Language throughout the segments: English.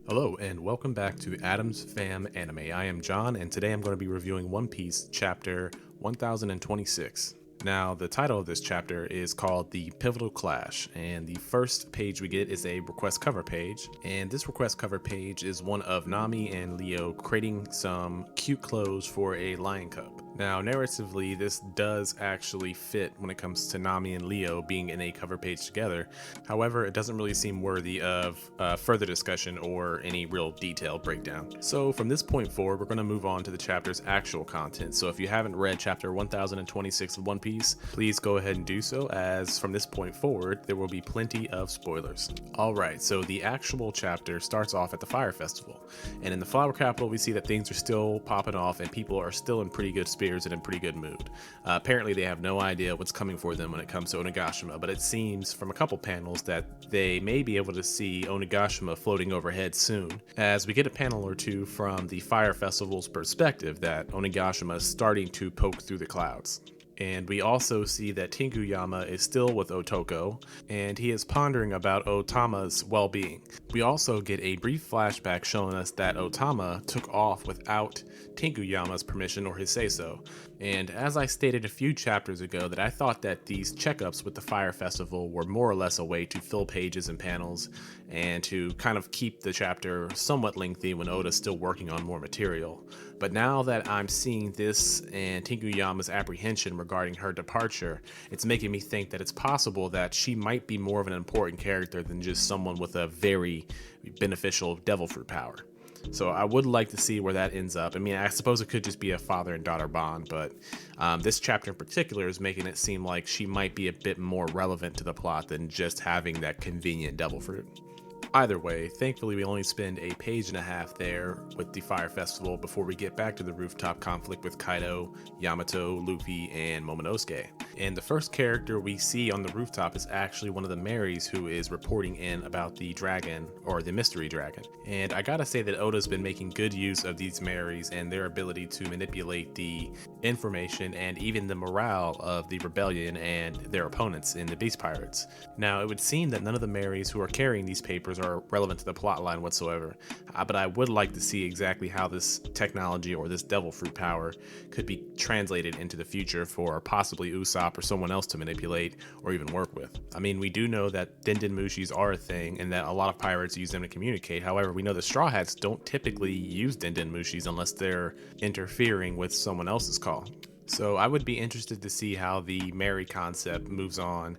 Hello and welcome back to Adam's Fam Anime. I am John and today I'm going to be reviewing One Piece chapter 1026. Now, the title of this chapter is called The Pivotal Clash, and the first page we get is a request cover page, and this request cover page is one of Nami and Leo creating some cute clothes for a lion cub. Now, narratively, this does actually fit when it comes to Nami and Leo being in a cover page together. However, it doesn't really seem worthy of further discussion or any real detailed breakdown. So from this point forward, we're going to move on to the chapter's actual content. So if you haven't read chapter 1026 of One Piece, please go ahead and do so, as from this point forward, there will be plenty of spoilers. Alright, so the actual chapter starts off at the Fire Festival. And in the Flower Capital, we see that things are still popping off and people are still in pretty good spirits and in pretty good mood. Apparently they have no idea what's coming for them when it comes to Onigashima, but it seems from a couple panels that they may be able to see Onigashima floating overhead soon, as we get a panel or two from the Fire Festival's perspective that Onigashima is starting to poke through the clouds. And we also see that Tinguyama is still with Otoko, and he is pondering about Otama's well-being. We also get a brief flashback showing us that Otama took off without Tinguyama's permission or his say-so. And as I stated a few chapters ago, that I thought that these checkups with the Fire Festival were more or less a way to fill pages and panels, and to kind of keep the chapter somewhat lengthy when Oda's still working on more material. But now that I'm seeing this and Tinguyama's apprehension regarding her departure, it's making me think that it's possible that she might be more of an important character than just someone with a very beneficial devil fruit power. So I would like to see where that ends up. I mean, I suppose it could just be a father and daughter bond, but this chapter in particular is making it seem like she might be a bit more relevant to the plot than just having that convenient devil fruit. Either way, thankfully we only spend a page and a half there with the Fire Festival before we get back to the rooftop conflict with Kaido, Yamato, Luffy, and Momonosuke. And the first character we see on the rooftop is actually one of the Marys who is reporting in about the dragon, or the mystery dragon. And I gotta say that Oda's been making good use of these Marys and their ability to manipulate the information and even the morale of the rebellion and their opponents in the Beast Pirates. Now, it would seem that none of the Marys who are carrying these papers are relevant to the plot line whatsoever, but I would like to see exactly how this technology or this devil fruit power could be translated into the future for possibly Usopp or someone else to manipulate or even work with. I mean, we do know that Denden Mushis are a thing and that a lot of pirates use them to communicate. However, we know the Straw Hats don't typically use Denden Mushis unless they're interfering with someone else's call. So I would be interested to see how the Mary concept moves on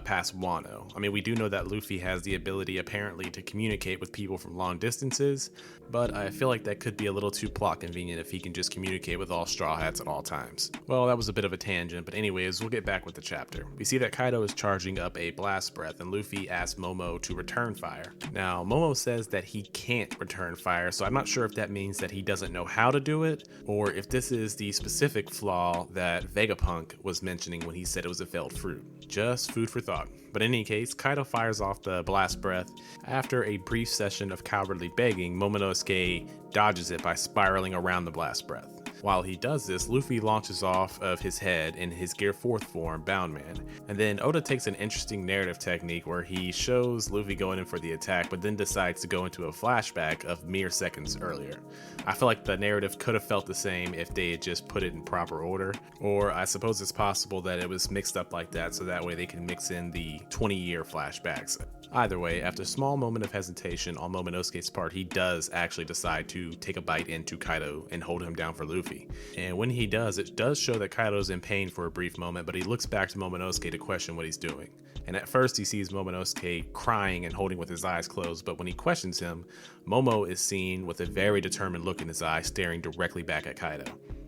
past Wano. I mean, we do know that Luffy has the ability apparently to communicate with people from long distances, but I feel like that could be a little too plot convenient if he can just communicate with all Straw Hats at all times. Well, that was a bit of a tangent, but anyways, we'll get back with the chapter. We see that Kaido is charging up a blast breath, and Luffy asks Momo to return fire. Now, Momo says that he can't return fire, so I'm not sure if that means that he doesn't know how to do it, or if this is the specific flaw that Vegapunk was mentioning when he said it was a failed fruit. Just food for thought. But in any case, Kaido fires off the blast breath. After a brief session of cowardly begging, Momonosuke dodges it by spiraling around the blast breath. While he does this, Luffy launches off of his head in his Gear 4th form, Bound Man. And then Oda takes an interesting narrative technique where he shows Luffy going in for the attack, but then decides to go into a flashback of mere seconds earlier. I feel like the narrative could have felt the same if they had just put it in proper order, or I suppose it's possible that it was mixed up like that so that way they can mix in the 20-year flashbacks. Either way, after a small moment of hesitation on Momonosuke's part, he does actually decide to take a bite into Kaido and hold him down for Luffy. And when he does, it does show that Kaido's in pain for a brief moment, but he looks back to Momonosuke to question what he's doing. And at first he sees Momonosuke crying and holding with his eyes closed, but when he questions him, Momo is seen with a very determined look in his eye staring directly back at Kaido.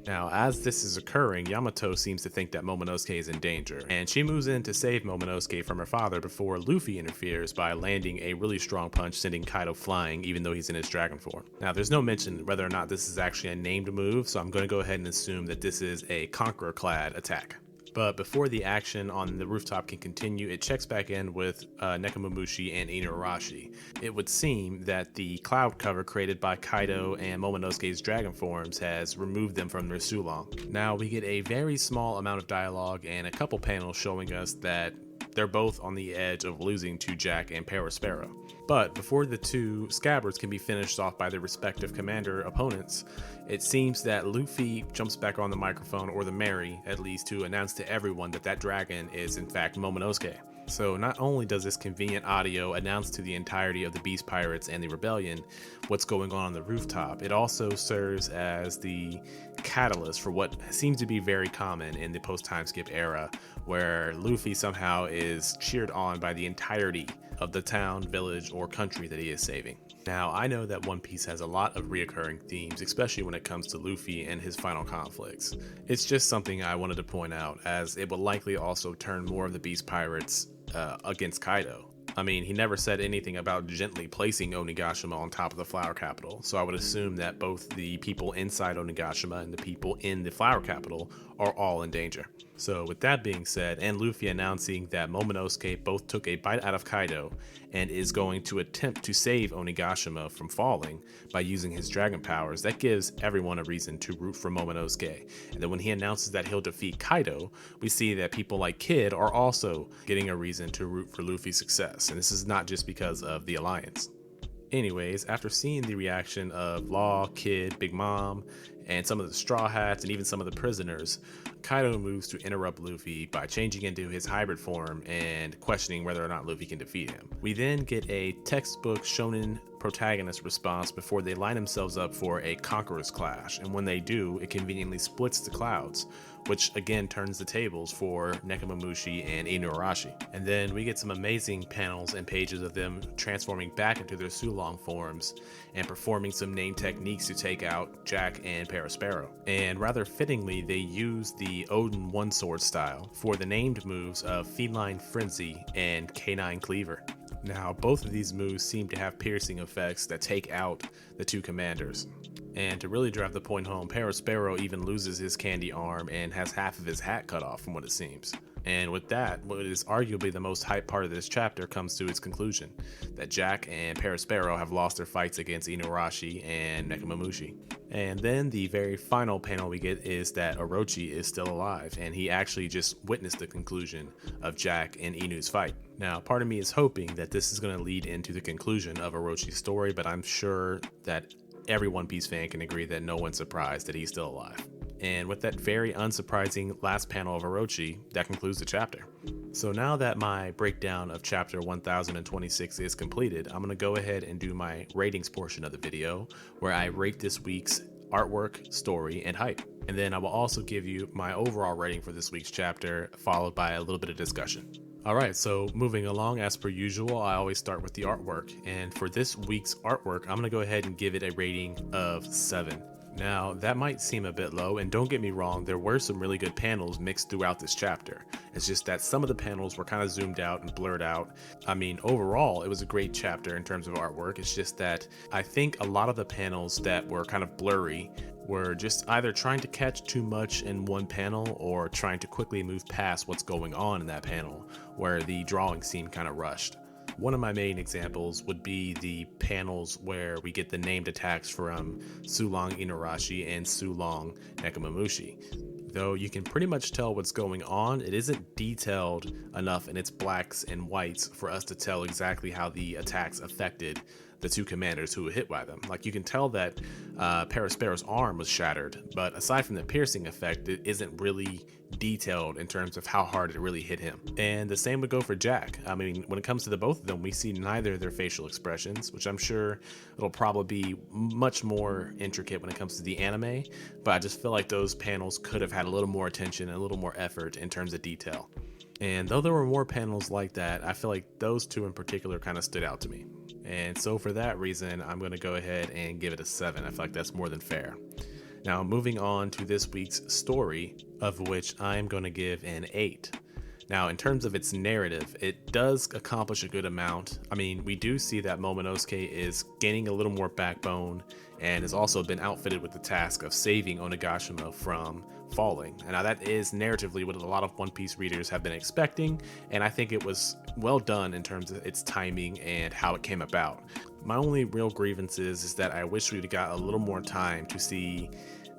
Now, as this is occurring, Yamato seems to think that Momonosuke is in danger, and she moves in to save Momonosuke from her father before Luffy interferes by landing a really strong punch, sending Kaido flying even though he's in his dragon form. Now, there's no mention whether or not this is actually a named move, so I'm going to go ahead and assume that this is a Conqueror-clad attack. But before the action on the rooftop can continue, it checks back in with Nekomamushi and Inuarashi. It would seem that the cloud cover created by Kaido and Momonosuke's dragon forms has removed them from their Sulong. Now we get a very small amount of dialogue and a couple panels showing us that they're both on the edge of losing to Jack and Parasparrow. But before the two scabbards can be finished off by their respective commander opponents, it seems that Luffy jumps back on the microphone, or the Mary at least, to announce to everyone that that dragon is in fact Momentosuke. So not only does this convenient audio announce to the entirety of the Beast Pirates and the Rebellion what's going on the rooftop, it also serves as the catalyst for what seems to be very common in the post-time skip era, where Luffy somehow is cheered on by the entirety of the town, village, or country that he is saving. Now, I know that One Piece has a lot of reoccurring themes, especially when it comes to Luffy and his final conflicts. It's just something I wanted to point out, as it will likely also turn more of the Beast Pirates against Kaido. I mean, he never said anything about gently placing Onigashima on top of the Flower Capital, so I would assume that both the people inside Onigashima and the people in the Flower Capital are all in danger. So with that being said, and Luffy announcing that Momonosuke both took a bite out of Kaido and is going to attempt to save Onigashima from falling by using his dragon powers, that gives everyone a reason to root for Momonosuke. And then when he announces that he'll defeat Kaido, we see that people like Kid are also getting a reason to root for Luffy's success. And this is not just because of the alliance. Anyways, after seeing the reaction of Law, Kid, Big Mom, and some of the Straw Hats, and even some of the prisoners, Kaido moves to interrupt Luffy by changing into his hybrid form and questioning whether or not Luffy can defeat him. We then get a textbook shonen protagonist response before they line themselves up for a Conquerors clash, and when they do, it conveniently splits the clouds, which again turns the tables for Nekomamushi and Inuarashi. And then we get some amazing panels and pages of them transforming back into their Sulong forms and performing some name techniques to take out Jack and Perospero. And rather fittingly, they use the Odin One Sword style for the named moves of Feline Frenzy and Canine Cleaver. Now, both of these moves seem to have piercing effects that take out the two commanders. And to really drive the point home, Perospero even loses his candy arm and has half of his hat cut off from what it seems. And with that, what is arguably the most hype part of this chapter comes to its conclusion, that Jack and Perospero have lost their fights against Inuarashi and Nekomamushi. And then the very final panel we get is that Orochi is still alive, and he actually just witnessed the conclusion of Jack and Inu's fight. Now, part of me is hoping that this is going to lead into the conclusion of Orochi's story, but I'm sure that every One Piece fan can agree that no one's surprised that he's still alive. And with that very unsurprising last panel of Orochi, that concludes the chapter. So now that my breakdown of chapter 1026 is completed, I'm going to go ahead and do my ratings portion of the video, where I rate this week's artwork, story, and hype. And then I will also give you my overall rating for this week's chapter, followed by a little bit of discussion. Alright, so moving along, as per usual, I always start with the artwork. And for this week's artwork, I'm going to go ahead and give it a rating of 7. Now, that might seem a bit low, and don't get me wrong, there were some really good panels mixed throughout this chapter. It's just that some of the panels were kind of zoomed out and blurred out. I mean, overall, it was a great chapter in terms of artwork. It's just that I think a lot of the panels that were kind of blurry were just either trying to catch too much in one panel or trying to quickly move past what's going on in that panel, where the drawing seemed kind of rushed. One of my main examples would be the panels where we get the named attacks from Sulong Inuarashi and Sulong Nekomamushi. Though you can pretty much tell what's going on, it isn't detailed enough in its blacks and whites for us to tell exactly how the attacks affected the two commanders who were hit by them. Like, you can tell that Perospero's arm was shattered, but aside from the piercing effect, it isn't really detailed in terms of how hard it really hit him. And the same would go for Jack. I mean, when it comes to the both of them, we see neither of their facial expressions, which I'm sure it'll probably be much more intricate when it comes to the anime, but I just feel like those panels could have had a little more attention and a little more effort in terms of detail. And though there were more panels like that, I feel like those two in particular kind of stood out to me. And so for that reason, I'm going to go ahead and give it a 7. I feel like that's more than fair. Now, moving on to this week's story, of which I'm going to give an 8. Now, in terms of its narrative, it does accomplish a good amount. I mean, we do see that Momonosuke is gaining a little more backbone and has also been outfitted with the task of saving Onigashima from falling. And now that is narratively what a lot of One Piece readers have been expecting, and I think it was well done in terms of its timing and how it came about. My only real grievance is that I wish we'd got a little more time to see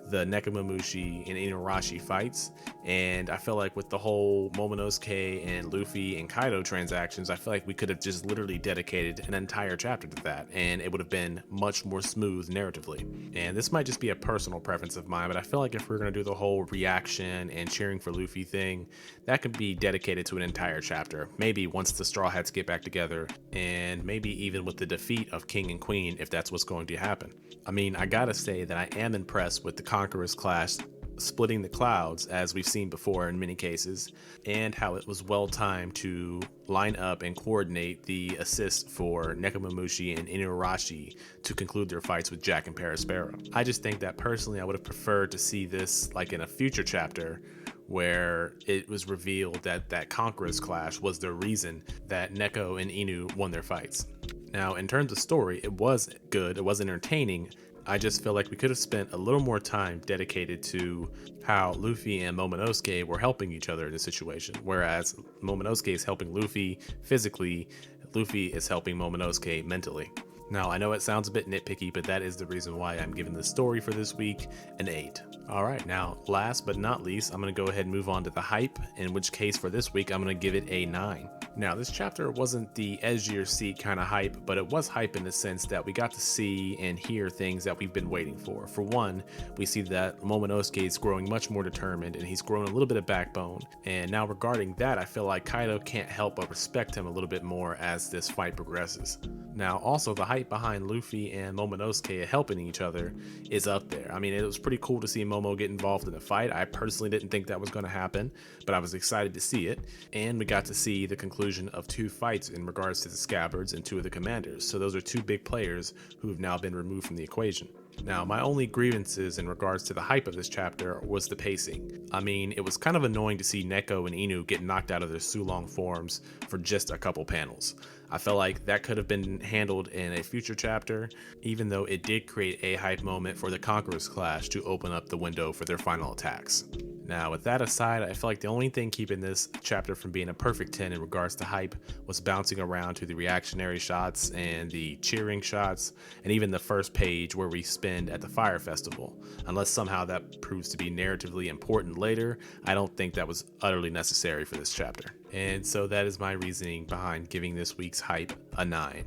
the Nekomamushi and Inuarashi fights. And I feel like with the whole Momonosuke and Luffy and Kaido transactions, I feel like we could have just literally dedicated an entire chapter to that, and it would have been much more smooth narratively. And this might just be a personal preference of mine, but I feel like if we're going to do the whole reaction and cheering for Luffy thing, that could be dedicated to an entire chapter. Maybe once the Straw Hats get back together, and maybe even with the defeat of King and Queen, if that's what's going to happen. I mean, I gotta say that I am impressed with the Conquerors clash splitting the clouds, as we've seen before in many cases, and how it was well timed to line up and coordinate the assist for Nekomamushi and Inuarashi to conclude their fights with Jack and Paraspero. I just think that personally I would have preferred to see this like in a future chapter, where it was revealed that that Conquerors clash was the reason that Neko and Inu won their fights. Now, in terms of story, it was good, it was entertaining. I just feel like we could have spent a little more time dedicated to how Luffy and Momonosuke were helping each other in this situation. Whereas Momonosuke is helping Luffy physically, Luffy is helping Momonosuke mentally. Now, I know it sounds a bit nitpicky, but that is the reason why I'm giving the story for this week an 8. Alright, now, last but not least, I'm going to go ahead and move on to the hype, in which case for this week, I'm going to give it a 9. Now, this chapter wasn't the edge of your seat kind of hype, but it was hype in the sense that we got to see and hear things that we've been waiting for. For one, we see that Momonosuke is growing much more determined, and he's growing a little bit of backbone. And now regarding that, I feel like Kaido can't help but respect him a little bit more as this fight progresses. Now, also, the hype behind Luffy and Momonosuke helping each other is up there. I mean, it was pretty cool to see Momo get involved in the fight. I personally didn't think that was going to happen, but I was excited to see it. And we got to see the conclusion of 2 fights in regards to the Scabbards and 2 of the commanders. So those are 2 big players who have now been removed from the equation. Now, my only grievances in regards to the hype of this chapter was the pacing. I mean, it was kind of annoying to see Neko and Inu get knocked out of their Sulong forms for just a couple panels. I felt like that could have been handled in a future chapter, even though it did create a hype moment for the Conquerors clash to open up the window for their final attacks. Now, with that aside, I feel like the only thing keeping this chapter from being a perfect 10 in regards to hype was bouncing around to the reactionary shots and the cheering shots, and even the first page where we spend at the Fire Festival. Unless somehow that proves to be narratively important later, I don't think that was utterly necessary for this chapter. And so that is my reasoning behind giving this week's hype a 9.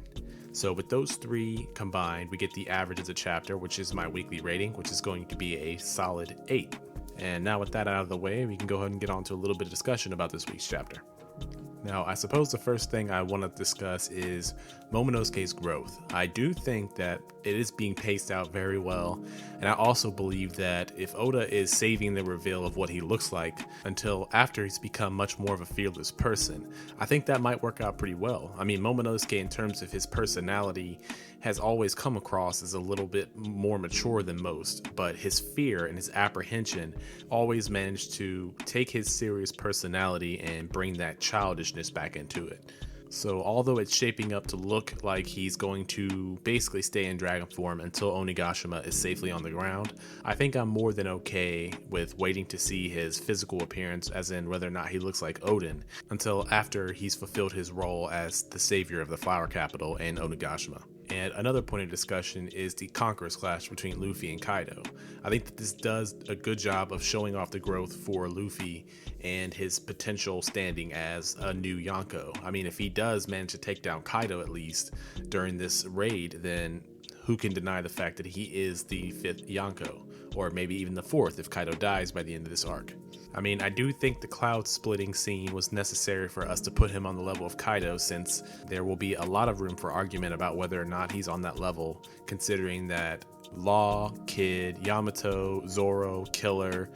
So with those 3 combined, we get the average of the chapter, which is my weekly rating, which is going to be a solid 8. And now with that out of the way, we can go ahead and get on to a little bit of discussion about this week's chapter. Now, I suppose the first thing I want to discuss is Momonosuke's growth. I do think that it is being paced out very well, and I also believe that if Oda is saving the reveal of what he looks like until after he's become much more of a fearless person, I think that might work out pretty well. I mean, Momonosuke, in terms of his personality, has always come across as a little bit more mature than most, but his fear and his apprehension always managed to take his serious personality and bring that childishness back into it. So although it's shaping up to look like he's going to basically stay in dragon form until Onigashima is safely on the ground, I think I'm more than okay with waiting to see his physical appearance, as in whether or not he looks like Odin, until after he's fulfilled his role as the savior of the flower capital and Onigashima. And another point of discussion is the Conquerors clash between Luffy and Kaido. I think that this does a good job of showing off the growth for Luffy and his potential standing as a new Yonko. I mean, if he does manage to take down Kaido at least during this raid, then who can deny the fact that he is the 5th Yonko, or maybe even the 4th if Kaido dies by the end of this arc. I mean, I do think the cloud splitting scene was necessary for us to put him on the level of Kaido, since there will be a lot of room for argument about whether or not he's on that level, considering that Law, Kid, Yamato, Zoro, Killer,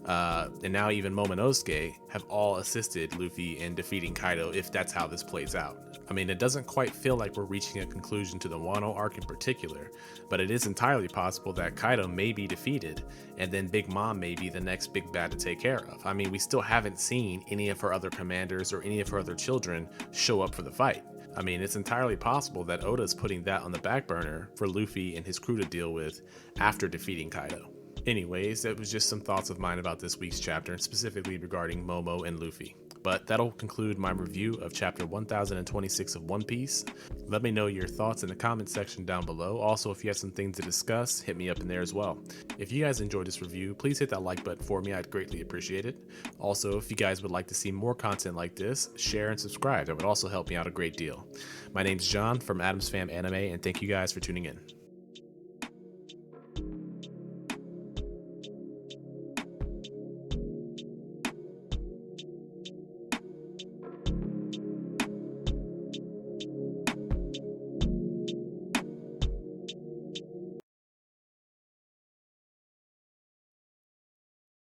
and now even Momonosuke have all assisted Luffy in defeating Kaido, if that's how this plays out. I mean, it doesn't quite feel like we're reaching a conclusion to the Wano arc in particular, but it is entirely possible that Kaido may be defeated, and then Big Mom may be the next big bad to take care of. I mean, we still haven't seen any of her other commanders or any of her other children show up for the fight. I mean, it's entirely possible that Oda's putting that on the back burner for Luffy and his crew to deal with after defeating Kaido. Anyways, that was just some thoughts of mine about this week's chapter, and specifically regarding Momo and Luffy. But that'll conclude my review of chapter 1026 of One Piece. Let me know your thoughts in the comment section down below. Also, if you have some things to discuss, hit me up in there as well. If you guys enjoyed this review, please hit that like button for me. I'd greatly appreciate it. Also, if you guys would like to see more content like this, share and subscribe. That would also help me out a great deal. My name's John from Adam's Fam Anime, and thank you guys for tuning in.